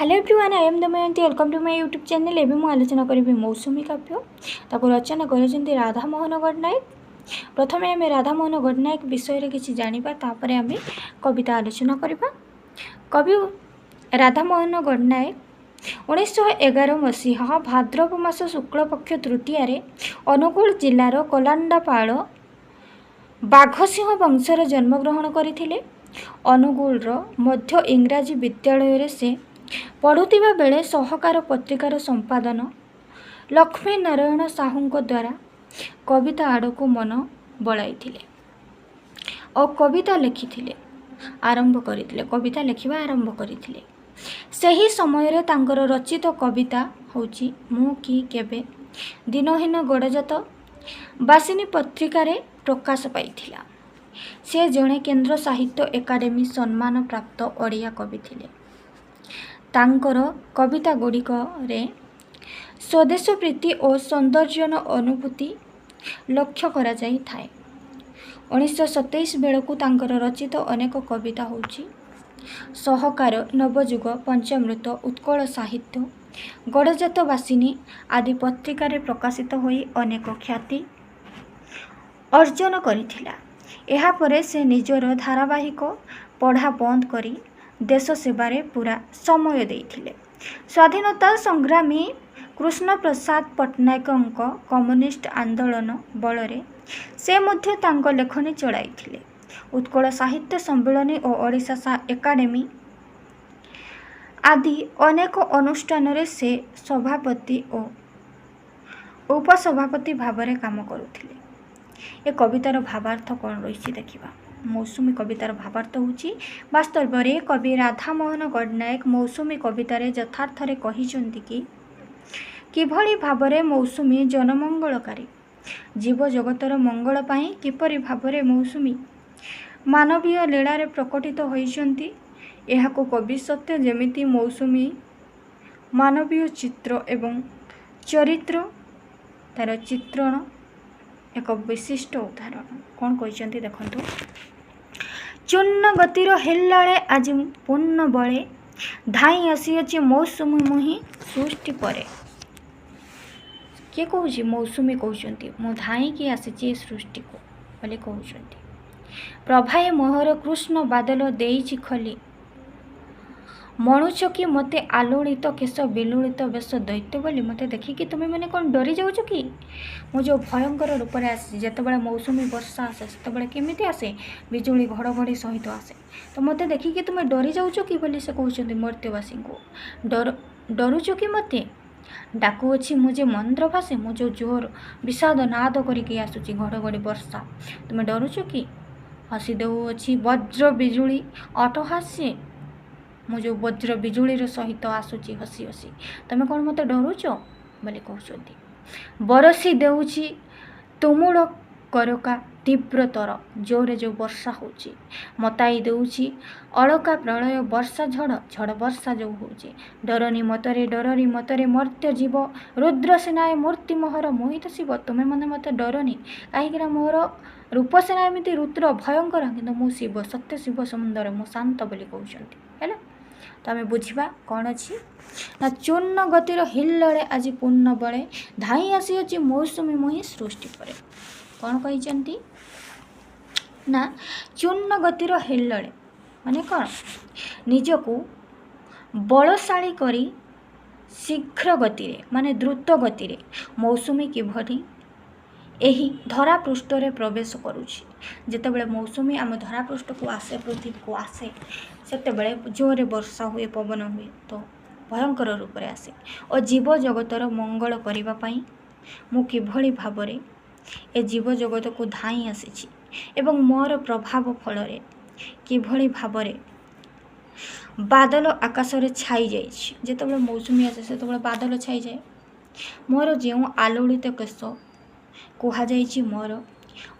Hello everyone, I am Damayanti. Welcome to my YouTube channel. एवं मुझे आलोचना करी मौसुमी काव्य ताको रचना कर राधा मोहन गडनायक। प्रथम आम राधा मोहन गडनायक विषय किसी जाना तापर आम कविता आलोचना करवा। कवि राधा मोहन गडनायक 1911 मसीहा भाद्रव मास शुक्ल पक्ष तृतीय अनुगुल जिलार कलांडापाड़ बाघसिंह वंशर जन्मग्रहण करथिले। अनुगुलर मध्य इंग्राजी विद्यालय से पढ़ुवा बेले सहकार पत्रिकार संपादन लक्ष्मी नारायण साहू द्वारा कविता आड़ को मन बड़ाई और कविता लिखी आरंभ करथिले। कविता लिखा आरंभ करथिले। सही समय रे तांकर रचित कविता होची मु कि केबे दिनहीन गड़जात बासिनी पत्रिकार प्रकाश पाइथिला। से जड़े केंद्र साहित्य एकाडेमी सम्मान प्राप्त ओडिया कवि थिले। तांकर कविता गुड़िक स्वदेश प्रीति और सौंदर्यन अनुभूति लक्ष्य करा जाई थाए। 1927 बेलू तांकर रचित अनेक कविता होची सहकार, नवजुग, पंचामृत, उत्कल साहित्य, गड़जात बासिनी आदि पत्रिकार प्रकाशित होई अनेक ख्याति अर्जन करिथिला। एहा परे से निजर धारावाहिक पढ़ा बंद करी देश सेवारे पूरा समय देइथिले। स्वाधीनता संग्रामी कृष्ण प्रसाद पट्टनायक कम्युनिस्ट आंदोलन बलरे से मध्य तांक लेखनी चलाइथिले। उत्कल साहित्य सम्मेलन और ओडिशा एकाडेमी आदि अनेक अनुष्ठान रे से सभापति और उपसभापति भावरे काम करुथिले। ए कवितार भावार्थ कौन रही देखा। मौसुमी कवितार भावार्थ होची वास्तव में कवि राधा मोहन गडनायक मौसुमी कवितार यथार्थरे कहिसंती कि किभଳି भावरे मौसुमी जनमंगलकारी जीव जगतर मंगल पाई किपरि भावरे मौसुमी मानवीय लीलारे प्रकटित होइसंती। एहाको कवि सत्य जेमिति मौसुमी मानवीय चित्र एवं चरित्र तार चित्रण एक विशिष्ट उदाहरण। कौन कहते देखो। चूर्ण गतिर हेल्लाळे आज पूर्ण बळे धाई आसीअछि मौसुमी मुहि सृष्टि परे। किए कहूँ मौसुमी कहते मु धाई कि आसी सृष्टि को बोले कहते। प्रभाए मोहर कृष्ण बादल देइछि खली मणुच कि मते आलोड़ित केश बिलुड़ित बेश दैत्य बोली मते देखिकी तुम्हें मैंने कौन डरी जाऊँ कि मु जो भयंकर रूप से आसी जितेबाला मौसुमी वर्षा आसे से केमिति आसे बिजुली घड़घड़ी सहित आसे तो मते देखिकी तुम्हें डरी जाऊँ कि बोली से कहते मर्त्यवासी को डरुच कि मते डाकुअछि मुझे मंद्र भाषे मु जो जोर विषाद नाद करके आसुची घड़घड़ी वर्षा तुम्हें डरुच कि हसी देउछि वज्र बिजुली अटहास्ये मु जो वज्र बिजुली सहित आसुची हसी हसी तमें कौन मत डरुच बोले कहते। बरसी देउछि तुमुल करका तीव्रतर जोरे जो वर्षा होची मताई देउछि अलका प्रलय वर्षा झड़ झड़ वर्षा जो होची डरनी मतरे मर्त्य जीव रुद्र सेनाए मूर्ति मोहर मोहित शिव तुम्हें मने मत डरनी कहीं मोहर रूप सेना एमती रुद्र भयंकर कि मु शिव सत्य शिव सुंदर मु शांत बोली कहते है। तो आम बुझा कौन अच्छी ना चूर्ण गतिर हिल्लड़े आज पूर्ण बड़े धाई आसीअछि मौसुमी मुहि सृष्टि परे। कौन कहते ना चूर्ण गतिर हिल्लड़े माने कौन निजको बलशाली करी शीघ्र गति माने द्रुत गति मौसुमी किभली एही धरा पृष्ठ रे प्रवेश करुछि। जेतेबेले मौसुमी आम धरा पृष्ठ को आसे पृथ्वी को आसे सेतेबेले जोरे वर्षा हुए पवन हुए तो भयंकर रूप से आसे और जीव जगतर मंगल करिबा पई मु किभली भाबरे ए जीव जगत को धाई आसीछि एवं मोर प्रभाव फलरे किभली भाबरे बादल आकाश रे छाई जाइछि। जेतेबेले मौसुमी आसे सेतेबेले बादल छाई जाए मोर जेउ आलोड़ित केश कुहा जाइछि मोर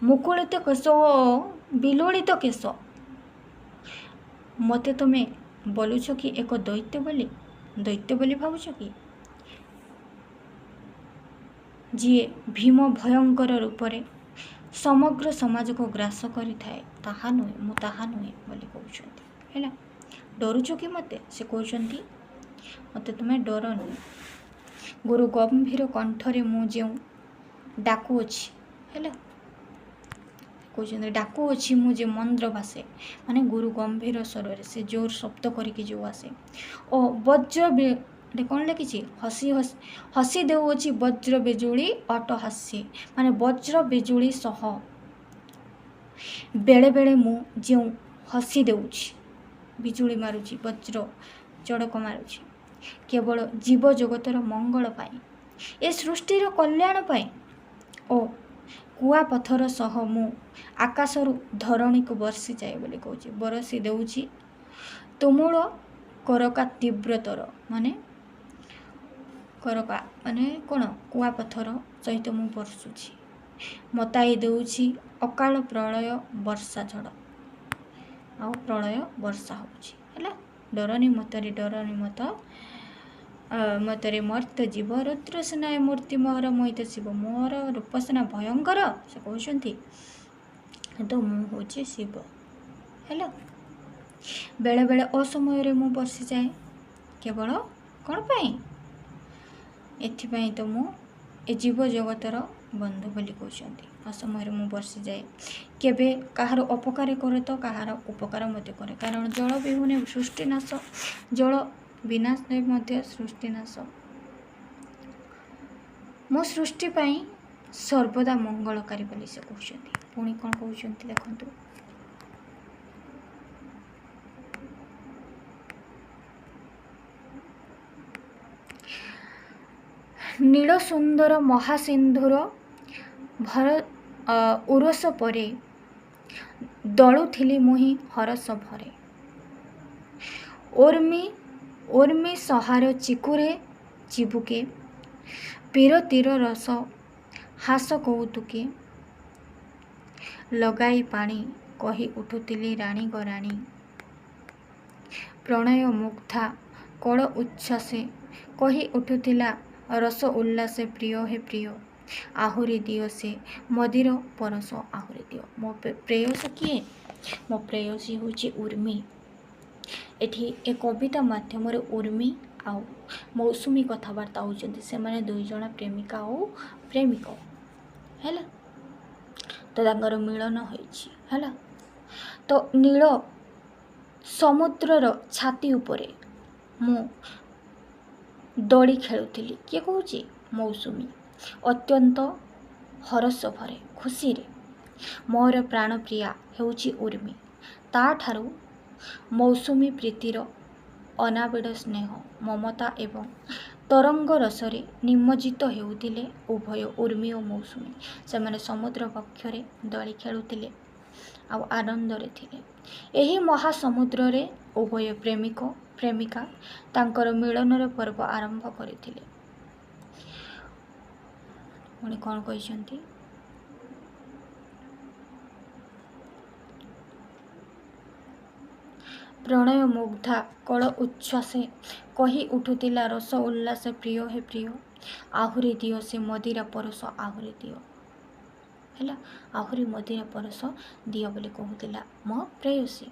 मुकुलित केश बिलोड़ित केश मते तुमे बोलुछ कि एक दैत्य बोली भावुछ कि जी भीम भयंकर रूपरे समग्र समाज को ग्रास करि थाए ताहा नुहे मु ताहा नुहे बोली कहउछन्ती हैला। डरुछ कि मते से कहउछन्ती ମୋତେ ତୁମେ ଡରନି। ଗୁରୁ ଗମ୍ଭୀର କଣ୍ଠରେ ମୁଁ ଯେଉଁ ଡାକୁଅଛି ହେଲା, କହୁଛନ୍ତି ଡାକୁଅଛି ମୁଁ ଯେ ମନ୍ତ୍ର ଭାଷେ, ମାନେ ଗୁରୁ ଗମ୍ଭୀର ସ୍ୱରରେ ସେ ଜୋର ଶବ୍ଦ କରିକି ଯେଉଁ ଆସେ। ଓ ବଜ୍ର କ'ଣ ଲେଖିଛି, ହସି ଦେଉଅଛି ବଜ୍ର ବିଜୁଳି ଅଟହାସ୍ୟ, ମାନେ ବଜ୍ର ବିଜୁଳି ସହ ବେଳେବେଳେ ମୁଁ ଯେଉଁ ହସି ଦେଉଛି, ବିଜୁଳି ମାରୁଛି, ବଜ୍ର ଚଡ଼କ ମାରୁଛି, କେବଳ ଜୀବ ଜଗତର ମଙ୍ଗଳ ପାଇଁ, ଏ ସୃଷ୍ଟିର କଲ୍ୟାଣ ପାଇଁ। ଓ କୁଆପଥର ସହ ମୁଁ ଆକାଶରୁ ଧରଣୀକୁ ବର୍ଷିଯାଏ ବୋଲି କହୁଛି, ବରସି ଦେଉଛି ତୁମୁଳ କରକା ତୀବ୍ରତର, ମାନେ କରକା ମାନେ କ'ଣ, କୁଆପଥର ସହିତ ମୁଁ ବର୍ଷୁଛି, ମତାଇ ଦେଉଛି ଅକାଳ ପ୍ରଳୟ ବର୍ଷା ଝଡ଼, ଆଉ ପ୍ରଳୟ ବର୍ଷା ହେଉଛି ହେଲା। ଡରନି ମତରେ ମର୍ତ୍ତ ଜୀବ ରୁଦ୍ର ସେନାଏ ମୂର୍ତ୍ତି ମୋର ମୋହିତ ଶିବ, ମୋର ରୂପସେନା ଭୟଙ୍କର, ସେ କହୁଛନ୍ତି କିନ୍ତୁ ମୁଁ ହେଉଛି ଶିବ ହେଲା। ବେଳେବେଳେ ଅସମୟରେ ମୁଁ ବର୍ଷିଯାଏ, କେବଳ କ'ଣ ପାଇଁ, ଏଥିପାଇଁ ତ ମୁଁ ଏ ଜୀବ ଜଗତର ବନ୍ଧୁ ବୋଲି କହୁଛନ୍ତି। ଅସମୟରେ ମୁଁ ବର୍ଷିଯାଏ, କେବେ କାହାର ଅପକାର କରେ ତ କାହାର ଉପକାର ମଧ୍ୟ କରେ, କାରଣ ଜଳ ବିହୁନେ ସୃଷ୍ଟି ନାଶ, ଜଳ ବିନାଶରେ ମଧ୍ୟ ସୃଷ୍ଟି ନାଶ। ମୋ ସୃଷ୍ଟି ପାଇଁ ସର୍ବଦା ମଙ୍ଗଳକାରୀ ବୋଲି ସେ କହୁଛନ୍ତି। ପୁଣି କ'ଣ କହୁଛନ୍ତି ଦେଖନ୍ତୁ, ନୀଳ ସୁନ୍ଦର ମହାସିନ୍ଧୁର ଉରସ ପରେ ଦଳୁଥିଲି ମୁହିଁ ହରସ ଭରେ, ଉର୍ମି ସହାର ଚିକୁରେ ଚିବୁକେ, ପୀରତିର ରସ ହାସ କୌତୁକେ, ଲଗାଇ ପାଣି କହି ଉଠୁଥିଲି ରାଣୀ ଗରାଣୀ, ପ୍ରଣୟ ମୁଗ୍ଧା କଳ ଉଚ୍ଛ୍ୱାସେ କହି ଉଠୁଥିଲା ରସ ଉଲ୍ଲାସେ, ପ୍ରିୟ ହେ ପ୍ରିୟ ଆହୁରି ଦିଅ ସେ ମଦିର ପରଶ ଆହୁରି ଦିଅ। ମୋ ପ୍ରେୟସ କିଏ, ମୋ ପ୍ରେୟସୀ ହେଉଛି ଉର୍ମି। ଏଠି ଏ କବିତା ମାଧ୍ୟମରେ ଉର୍ମି ଆଉ ମୌସୁମୀ କଥାବାର୍ତ୍ତା ହେଉଛନ୍ତି, ସେମାନେ ଦୁଇ ଜଣ ପ୍ରେମିକା ଓ ପ୍ରେମିକ ହେଲା। ତ ତାଙ୍କର ମିଳନ ହୋଇଛି ହେଲା। ତ ନୀଳ ସମୁଦ୍ରର ଛାତି ଉପରେ ମୁଁ ଦୋଳି ଖେଳୁଥିଲି, କିଏ କହୁଛି, ମୌସୁମୀ, ଅତ୍ୟନ୍ତ ହରସ ଭରେ ଖୁସିରେ। ମୋର ପ୍ରାଣପ୍ରିୟା ହେଉଛି ଉର୍ମି, ତାଠାରୁ ମୌସୁମୀ ପ୍ରୀତିର ଅନାବିଳ ସ୍ନେହ ମମତା ଏବଂ ତରଙ୍ଗ ରସରେ ନିମଜ୍ଜିତ ହେଉଥିଲେ ଉଭୟ ଉର୍ମି ଓ ମୌସୁମୀ। ସେମାନେ ସମୁଦ୍ର ବକ୍ଷରେ ଦୋଳି ଖେଳୁଥିଲେ ଆଉ ଆନନ୍ଦରେ ଥିଲେ। ଏହି ମହାସମୁଦ୍ରରେ ଉଭୟ ପ୍ରେମିକ ପ୍ରେମିକା ତାଙ୍କର ମିଳନର ପର୍ବ ଆରମ୍ଭ କରିଥିଲେ। ପୁଣି କ'ଣ କହିଛନ୍ତି, ପ୍ରଣୟ ମୁଗ୍ଧା କଳ ଉଚ୍ଛ୍ୱାସେ କହି ଉଠୁଥିଲା ରସ ଉଲ୍ଲାସ, ପ୍ରିୟ ହେ ପ୍ରିୟ ଆହୁରି ଦିଅ ସେ ମଦିରା ପରଶ ଆହୁରି ଦିଅ ହେଲା। ଆହୁରି ମଦିରା ପରଶ ଦିଅ ବୋଲି କହୁଥିଲା ମୋ ପ୍ରେୟସୀ,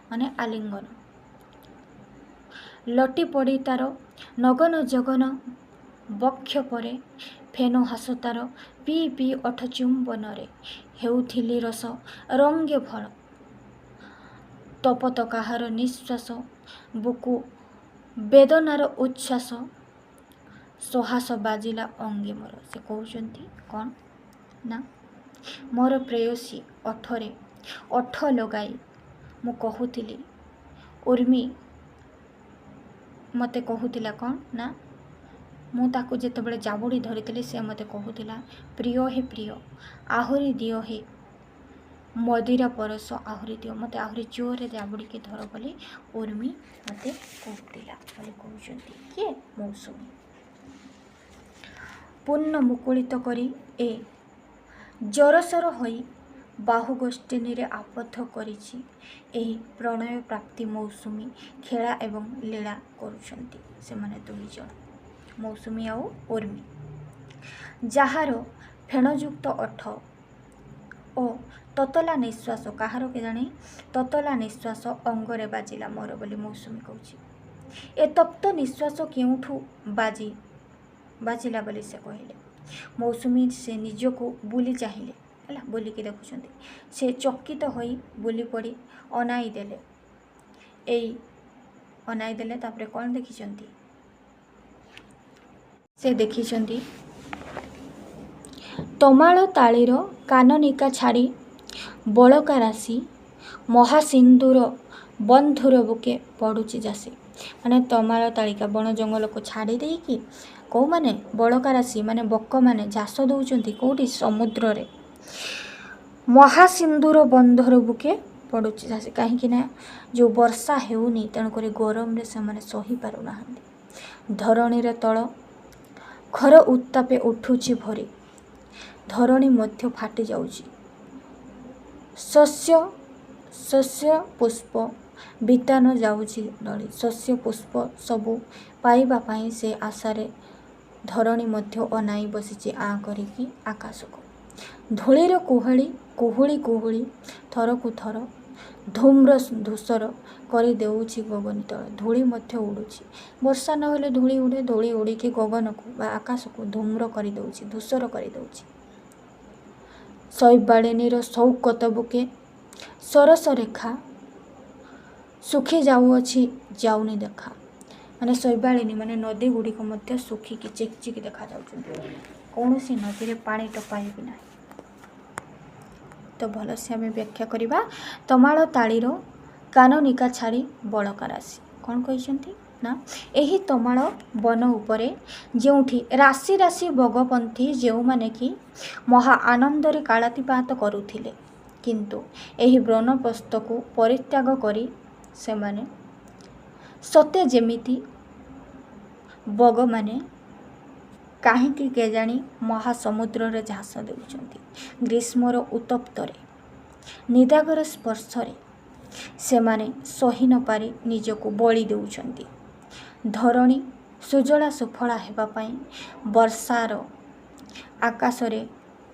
ମାନେ ଆଲିଙ୍ଗନ। ଲଟି ପଡ଼ି ତାର ନଗନ ଜଗନ ବକ୍ଷ ପରେ, ଫେନ ହାସ ତାର ପିଇ ପିଇ ଓଠ ଚୁମ୍ବନରେ, ହେଉଥିଲି ରସ ରଙ୍ଗେ ଭଳ, ତପତ କାହାର ନିଶ୍ୱାସ ବୁକୁ ବେଦନାର ଉଚ୍ଛ୍ୱାସ, ସହାସ ବାଜିଲା ଅଙ୍ଗେ ମୋର। ସେ କହୁଛନ୍ତି କ'ଣ ନା, ମୋର ପ୍ରେୟସୀ ଓଠରେ ଓଠ ଲଗାଇ ମୁଁ କହୁଥିଲି, ଉର୍ମି ମୋତେ କହୁଥିଲା କ'ଣ ନା, ମୁଁ ତାକୁ ଯେତେବେଳେ ଜାବୁଡ଼ି ଧରିଥିଲି ସେ ମୋତେ କହୁଥିଲା ପ୍ରିୟ ହେ ପ୍ରିୟ ଆହୁରି ଦିଅ ହେ ମଦିରା ପରଶ ଆହୁରି ଦିଅ, ମୋତେ ଆହୁରି ଜୋରରେ ଜାବୁଡ଼ିକି ଧର ବୋଲି ଉର୍ମି ମୋତେ କହୁଥିଲା ବୋଲି କହୁଛନ୍ତି କିଏ, ମୌସୁମୀ। ପୂର୍ଣ୍ଣ ମୁକୁଳିତ କରି ଏ ଜରସର ହୋଇ ବାହୁ ଗୋଷ୍ଠୀନିରେ ଆବଦ୍ଧ କରିଛି ଏହି ପ୍ରଣୟ ପ୍ରାପ୍ତି ମୌସୁମୀ ଖେଳା ଏବଂ ଲୀଳା କରୁଛନ୍ତି ସେମାନେ ଦୁଇ ଜଣ, ମୌସୁମୀ ଆଉ ଉର୍ମି। ଯାହାର ଫେଣଯୁକ୍ତ ଓଠ ଓ ତତଲା ନିଶ୍ୱାସ, କାହାର କେଜାଣି ତତଲା ନିଶ୍ୱାସ ଅଙ୍ଗରେ ବାଜିଲା ମୋର ବୋଲି ମୌସୁମୀ କହୁଛି। ए तप्त निश्वास केउठू बाजिला बोली से कहले। मौसुमी से निजको बुली चाहिए है बुलिकी देखुं से चकित हो बुली पड़ी अनाई देले अनाई देले तापरे कौन देखिछंती से देखिछंती तमाଳ ताळीर काननिका छाड़ी बड़का राशि महासिंधुर बंधुर बुके पड़ुची जासी माने तमाଳ तालिका बण जंगल को छाड़ी देकी कौ माने बड़का राशि माने बक माने झास दौचंती कोठी समुद्र रे महासिंधुर बंधुर बुके पड़ुची जासी कहीं ना जो वर्षा हेउनी तेणुक गरम रे से माने सही पारु नाहंती। धरणी रे तल खर उत्तापे उठुची भरी धरणी मध्य फाटी जाउची। शस्य शस्य पुष्प बितान जाउची डली शस्य पुष्प सबू पाइबा पाई से आशारे धरणी मध्य अनाई बसीची आ करिकी आकाश को धूलीर कुहली कुहुली कुहुली थर को थर धूम्र धूसर करी देउची गगन तल धूली मध्य उड़ुची। वर्षा न होले धूली उड़े धूली उड़ीकी गगन को बा आकाश को धूम्र करी देउची धूसर करी देउची। शैबालिनीर शौकत बुके सरस रेखा सुखी जाऊँगी जाऊनी देखा माने शैबालिनी माने नदी गुड़िक मध्य सुखिकी चिकचिकी देखा कौन सी नदी रे पानी टपाए भी ना। तो भल से आम व्याख्या करवा तमाଳ ताळीर काननिका छाड़ी बड़का राशि कौन कहते ना यही तमाଳ वन उपरे जोठी राशि राशि बगपंथी जो माने कि महा आनंदरे कालातिपात करुथिले किंतु एही ब्रह्मपस्त को परित्याग करी से माने सत्य जेमिति बग माने काहींकि केजाणी महासमुद्र रे झास देउचंती। ग्रीष्मर उत्तप्तरे निदागर स्पर्शरे से माने सही न पारी निजको बळी देउचंती। धरणी सुजला सुफला हेबा पई वर्षार आकाशरे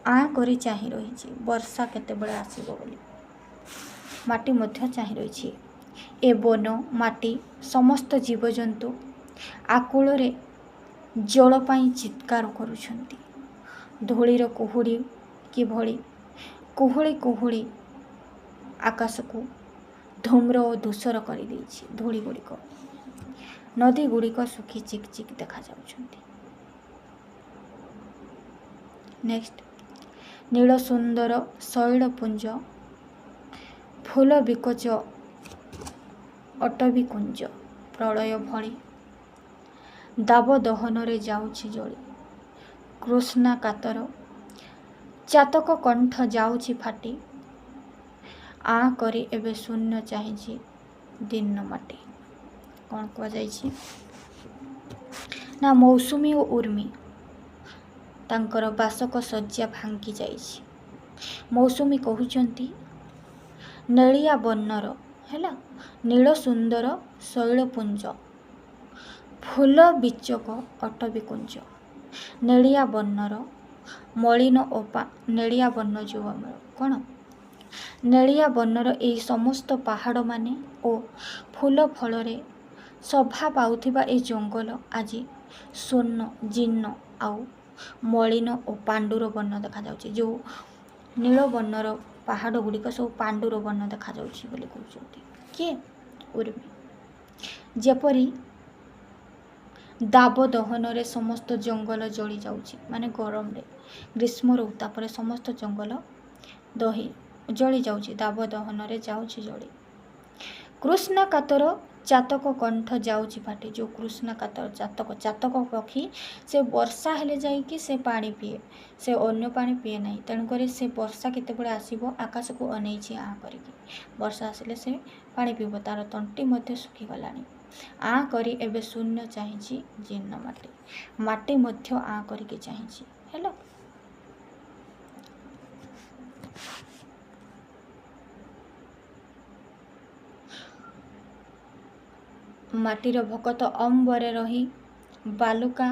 आ करी चाहि रहिछि वर्षा केतेबेले आसीबो बोली माटी मध्य चाहि रहिछि। ए वन माटी समस्त जीवजंतु आकुल जल पाई चित्कार करुछंती। धूलीर कुहुड़ी कि भली कुहुड़ी कुहुड़ी आकाश को धूम्र और धूसर कर धूली गुड़िक नदी गुड़िक सुखी चिकचिक देखा जाउछंती। नेक्स्ट नील सुंदर शैलपुंज फूल विकच अटवी कुंज प्रलय भली दाब दहन रे जाउछि जली कृष्णा कातर चातक कंठ जाउछि फाटी आ करी एबे शून्य चाहिछि दिन माटी कौन कह जाइछि ना मौसुमी और उर्मी तांकर बासक शज्या भांगी जाइछि। मौसुमी कहउचंती नेलिया बन्नर हैला नील सुंदर शैलपुंज फूल बिचक अटवी कुंज नेलिया बन्नर मलिन ओपा नेलिया बन्न जो आमर कौन नेलिया बन्नर यही समस्त पहाड़ माने ओ फूल फल सभा पाउथिबा ए जंगल आज स्वर्ण जीर्ण आउ मलिन और पांडुर बन्न देखा जाउछि। जो नील बन्नर पहाड़ गुड़िक सब पांडुर बन्न देखा जाउछि बोली कहउछंती किए उर्मी जेपरी दाब दहन रे समस्त जंगल जली जाउछि माने गरम रे ग्रीष्मर उत्ताप रे समस्त जंगल दही जली जाउछि दाब दहन रे जाउछि जली। कृष्णा कातर चातक कंठ जाउछि फाटी जो कृष्णा कातर चातक चातक पक्षी से वर्षा हेले जाइकी से पानी पिए से अन्य पानी पिए नहीं तेणुकर से वर्षा केतेबेले आसीबो आकाश को अनेइछि आ करिकी वर्षा आसिले से पानी पीब तार तंटी मध्य सुखी गलानी आ करी एबे शून्य चाहिछि जीर्ण माटी माटी मध्य आ करिके चाहिछि हेलो। माटीर भकत अंबरे रही बालुका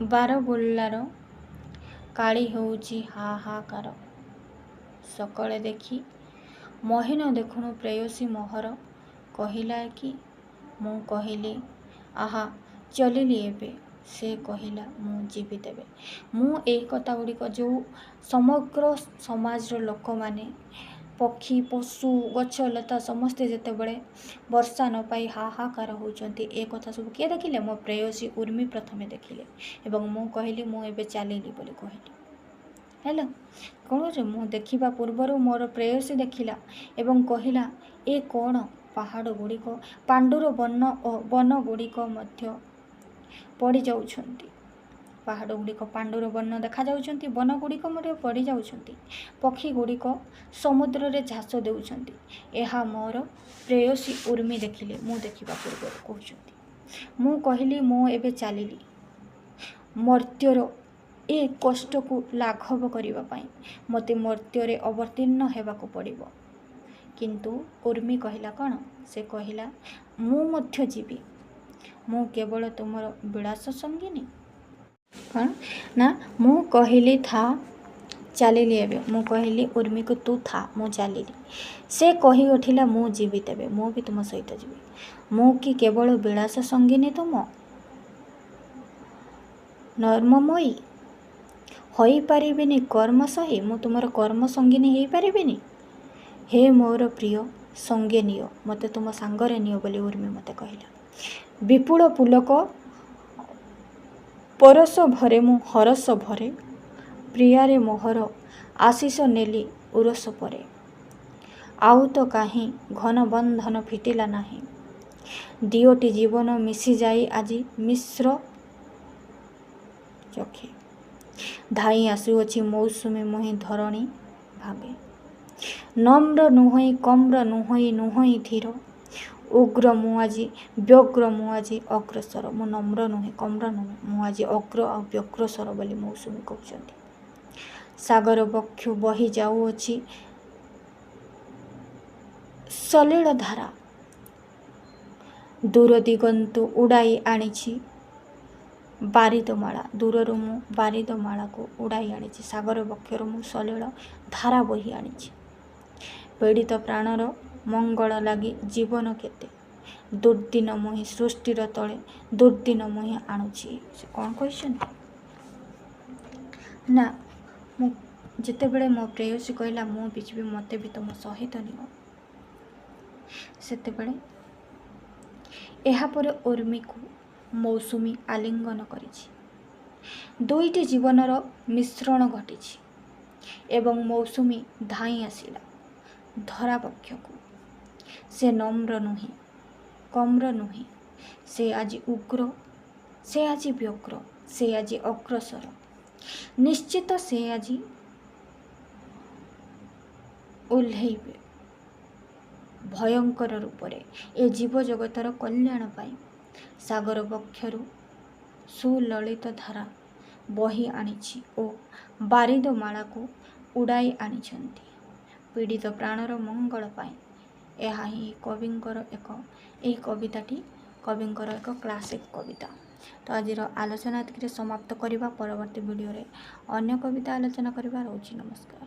बारबुल्लार काली होउची हाहाकार सकले देखी महीन देखुणु प्रेयसी मोहर कहिला कि ମୁଁ କହିଲି ଆହା ଚଲିଲି ଏବେ। ସେ କହିଲା ମୁଁ ଯିବି ତେବେ। ମୁଁ ଏହି କଥା ଗୁଡ଼ିକ ଯେଉଁ ସମଗ୍ର ସମାଜର ଲୋକମାନେ ପକ୍ଷୀ ପଶୁ ଗଛ ଲତା ସମସ୍ତେ ଯେତେବେଳେ ବର୍ଷା ନ ପାଇ ହାହାକାର ହେଉଛନ୍ତି, ଏ କଥା ସବୁ କିଏ ଦେଖିଲେ? ମୋ ପ୍ରେୟସୀ ଉର୍ମି ପ୍ରଥମେ ଦେଖିଲେ ଏବଂ ମୁଁ କହିଲି ମୁଁ ଏବେ ଚାଲିଲି ବୋଲି କହିଲି। ହେଲା କହୁଛି, ମୁଁ ଦେଖିବା ପୂର୍ବରୁ ମୋର ପ୍ରେୟସୀ ଦେଖିଲା ଏବଂ କହିଲା ଏ କ'ଣ? ପାହାଡ଼ ଗୁଡ଼ିକ ପାଣ୍ଡୁର ବନ ଗୁଡ଼ିକ ମଧ୍ୟ ପଡ଼ିଯାଉଛନ୍ତି। ପାହାଡ଼ ଗୁଡ଼ିକ ପାଣ୍ଡୁର ବନ ଦେଖାଯାଉଛନ୍ତି, ବନ ଗୁଡ଼ିକ ମଧ୍ୟ ପଡ଼ିଯାଉଛନ୍ତି, ପକ୍ଷୀ ଗୁଡ଼ିକ ସମୁଦ୍ରରେ ଝାସ ଦେଉଛନ୍ତି। ଏହା ମୋର ପ୍ରେୟସୀ ଉର୍ମି ଦେଖିଲେ, ମୁଁ ଦେଖିବା ପୂର୍ବରୁ କହୁଛନ୍ତି। ମୁଁ କହିଲି ମୁଁ ଏବେ ଚାଲିଲି ମର୍ତ୍ତ୍ୟର ଏ କଷ୍ଟକୁ ଲାଘବ କରିବା ପାଇଁ। ମୋତେ ମର୍ତ୍ତ୍ୟରେ ଅବତୀର୍ଣ୍ଣ ହେବାକୁ ପଡ଼ିବ। କିନ୍ତୁ ଉର୍ମି କହିଲା କ'ଣ? ସେ କହିଲା ମୁଁ ମଧ୍ୟ ଯିବି। ମୁଁ କେବଳ ତୁମର ବିଳାସ ସଙ୍ଗିନୀ। କ'ଣ ନା ମୁଁ କହିଲି ଥା ଚାଲିଲି ଏବେ। ମୁଁ କହିଲି ଉର୍ମିକୁ ତୁ ଥା, ମୁଁ ଚାଲିଲି। ସେ କହି ଉଠିଲା ମୁଁ ଯିବି ତେବେ, ମୁଁ ବି ତୁମ ସହିତ ଯିବି। ମୁଁ କି କେବଳ ବିଳାସ ସଙ୍ଗିନୀ ତୁମ ନର୍ମମୟୀ ହୋଇପାରିବିନି କର୍ମ ସହି? ମୁଁ ତୁମର କର୍ମ ସଙ୍ଗିନୀ ହେଇପାରିବିନି? ହେ ମୋର ପ୍ରିୟ ସଙ୍ଗେ ନିଅ, ମୋତେ ତୁମ ସାଙ୍ଗରେ ନିଅ ବୋଲି ଉର୍ମି ମୋତେ କହିଲା। ବିପୁଳ ପୁଲକ ପରଶ ଭରେ ମୁଁ ହରସ ଭରେ, ପ୍ରିୟାରେ ମୋହର ଆଶିଷ ନେଲି ଉରସ ପରେ। ଆଉ ତ କାହିଁ ଘନ ବନ୍ଧନ ଫିଟିଲା ନାହିଁ, ଦିଓଟି ଜୀବନ ମିଶିଯାଇ ଆଜି ମିଶ୍ର ଚକ୍ଷେ। ଧାଇଁ ଆସୁଅଛି ମୌସୁମୀ ମୁହିଁ ଧରଣୀ ଭାବେ, ନମ୍ର ନୁହଁଇ କମ୍ର ନୁହଁଇ ଧୀର, ଉଗ୍ର ମୁଁ ଆଜି ବ୍ୟଗ୍ର ମୁଁ ଆଜି ଅଗ୍ରସର। ମୁଁ ନମ୍ର ନୁହେଁ କମ୍ର ନୁହେଁ, ମୁଁ ଆଜି ଅଗ୍ର ଆଉ ବ୍ୟଗ୍ରସର ବୋଲି ମୌସୁମୀ କହୁଛନ୍ତି। ସାଗର ବକ୍ଷୁ ବହି ଯାଉଅଛି ସଲିଳ ଧାରା, ଦୂର ଦିଗନ୍ତୁ ଉଡ଼ାଇ ଆଣିଛି ବାରିଦମାଳା। ଦୂରରୁ ମୁଁ ବାରିଦମାଳାକୁ ଉଡ଼ାଇ ଆଣିଛି, ସାଗର ବକ୍ଷରୁ ମୁଁ ସଲିଳ ଧାରା ବହି ଆଣିଛି। ପୀଡ଼ିତ ପ୍ରାଣର ମଙ୍ଗଳ ଲାଗି ଜୀବନ କେତେ, ଦୁର୍ଦ୍ଦିନ ମୁହିଁ ସୃଷ୍ଟିର ତଳେ ଦୁର୍ଦ୍ଦିନ ମୁହିଁ ଆଣୁଛି। ସେ କ'ଣ କହିଛନ୍ତି ନା ମୁଁ ଯେତେବେଳେ ମୋ ପ୍ରେୟସୀ କହିଲା ମୁଁ ବି ଯିବି, ମୋତେ ବି ତୁମ ସହିତ ନିଅ, ସେତେବେଳେ ଏହାପରେ ଉର୍ମିକୁ ମୌସୁମୀ ଆଲିଙ୍ଗନ କରିଛି। ଦୁଇଟି ଜୀବନର ମିଶ୍ରଣ ଘଟିଛି ଏବଂ ମୌସୁମୀ ଧାଇଁ ଆସିଲା ଧରା ବକ୍ଷକୁ। ସେ ନମ୍ର ନୁହେଁ କମ୍ର ନୁହେଁ, ସେ ଆଜି ଉଗ୍ର, ସେ ଆଜି ବ୍ୟଗ୍ର, ସେ ଆଜି ଅଗ୍ରସର। ନିଶ୍ଚିତ ସେ ଆଜି ଓହ୍ଲେଇବେ ଭୟଙ୍କର ରୂପରେ ଏ ଜୀବଜଗତର କଲ୍ୟାଣ ପାଇଁ। ସାଗର ବକ୍ଷରୁ ସୁଲଳିତ ଧାରା ବହି ଆଣିଛି ଓ ବାରିଦମାଳାକୁ ଉଡ଼ାଇ ଆଣିଛନ୍ତି ପୀଡ଼ିତ ପ୍ରାଣର ମଙ୍ଗଳ ପାଇଁ। ଏହା ହିଁ ଏହି କବିତାଟି କବିଙ୍କର ଏକ କ୍ଲାସିକ୍ କବିତା। ତ ଆଜିର ଆଲୋଚନା ଏତିକିରେ ସମାପ୍ତ କରିବା। ପରବର୍ତ୍ତୀ ଭିଡ଼ିଓରେ ଅନ୍ୟ କବିତା ଆଲୋଚନା କରିବା। ରହୁଛି, ନମସ୍କାର।